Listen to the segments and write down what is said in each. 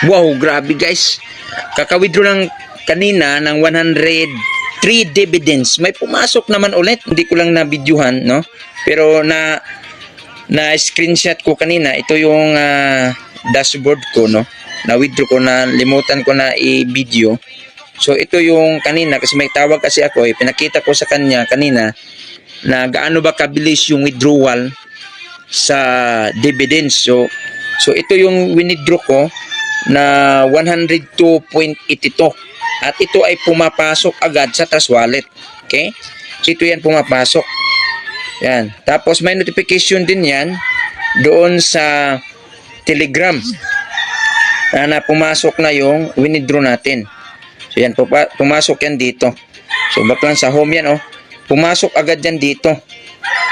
Wow, grabe guys. Kaka-withdraw lang kanina ng 103 dividends. May pumasok naman ulit. Hindi ko lang na-videohan, no? Pero na screenshot ko kanina. Ito yung dashboard ko, no? Na-withdraw ko, na limutan ko na i-video. So ito yung kanina, kasi may tawag kasi ako, pinakita ko sa kanya kanina na gaano ba kabilis yung withdrawal sa dividends. So ito yung withdraw ko na 102.82 at ito ay pumapasok agad sa Trust Wallet. Okay? So ito yan pumapasok. Yan. Tapos may notification din yan doon sa Telegram na pumasok na yung withdraw natin. So yan, pumasok yan dito. So back lang sa home yan, oh. Pumasok agad yan dito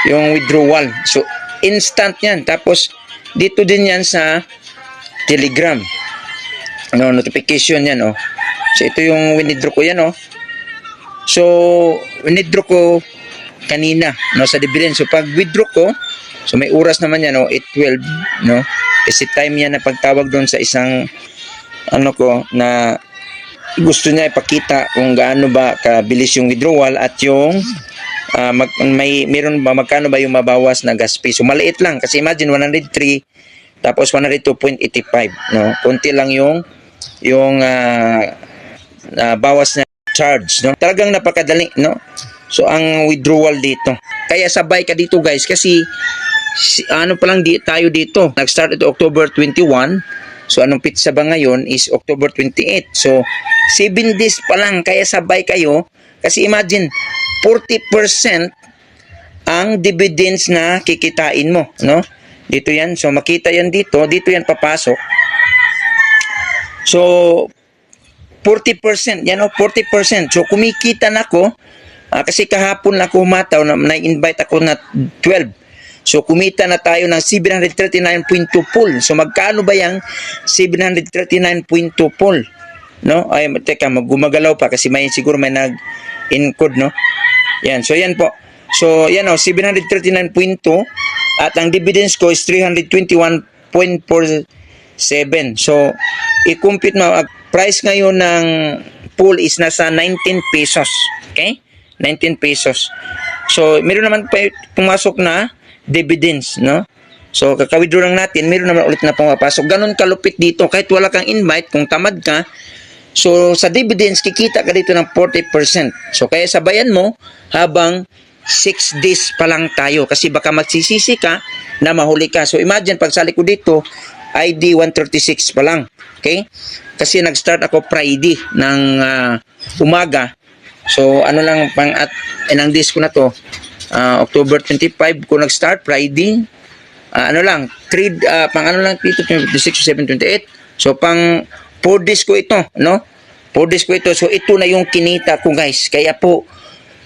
yung withdrawal. So instant yan. Tapos dito din yan sa Telegram. No, notification yan, oh. So ito yung withdraw ko yan, oh. So withdraw ko kanina, no, sa dividend. So pag withdraw ko, so may oras naman yan, oh, 8:12, no. Kasi time yan na pagtawag doon sa isang ano ko na gusto niya ipakita kung gaano ba kabilis yung withdrawal at yung meron ba magkano ba yung mabawas na gas fee. So maliit lang kasi imagine 103 tapos 102.85, no. Konti lang yung bawas na charge, no. Talagang napakadali, no. So ang withdrawal dito. Kaya sabay ka dito guys kasi ano pa lang tayo dito. Nag-start ito October 21. So anong pizza ba ngayon is October 28. So 7 days pa lang, kaya sabay kayo. Kasi imagine, 40% ang dividends na kikitain mo, no? Dito yan. So makita yan dito. Dito yan papasok. So 40%. Yan o, 40%. So kumikita na ako. Kasi kahapon na ako humataw, na-invite ako na 12. So kumita na tayo ng 739.2 pool. So magkano ba yung 739.2 pool? No? Ay, teka, gumagalaw pa kasi siguro may nag-encode, no? Yan. So yan po. So yan o, 739.2 at ang dividends ko is 321.47. So i-compute mo, price ngayon ng pool is nasa 19 pesos. Okay? 19 pesos. So meron naman pa pumasok na dividends, no? So kaka-withdraw lang natin, meron naman ulit na pumapasok. Ganun kalupit dito, kahit wala kang invite, kung tamad ka, so sa dividends kikita ka dito ng 40%. So kaya sabayan mo habang 6 days pa lang tayo kasi baka magsisisi ka na mahuli ka. So imagine pagsali ko dito, ID 136 pa lang. Okay? Kasi nag-start ako Friday ng umaga. So ano lang ilang days ko na to? October 25 ko nag-start, Friday. Ano lang, pang ano lang dito, 26, 27, 28. So pang 4 days ko ito, no? 4 days ko ito. So ito na yung kinita ko guys. Kaya po,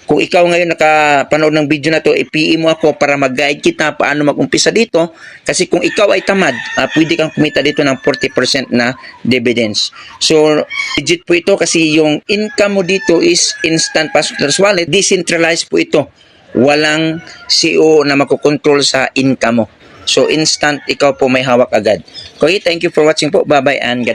kung ikaw ngayon nakapanood ng video na to, i-PM mo ako para mag-guide kita paano mag-umpisa dito. Kasi kung ikaw ay tamad, pwede kang kumita dito ng 40% na dividends. So, legit po ito kasi yung income mo dito is instant pasok sa wallet. Decentralized po ito. Walang CEO na makokontrol sa income mo. So, instant, ikaw po may hawak agad. Okay, thank you for watching po. Bye-bye and God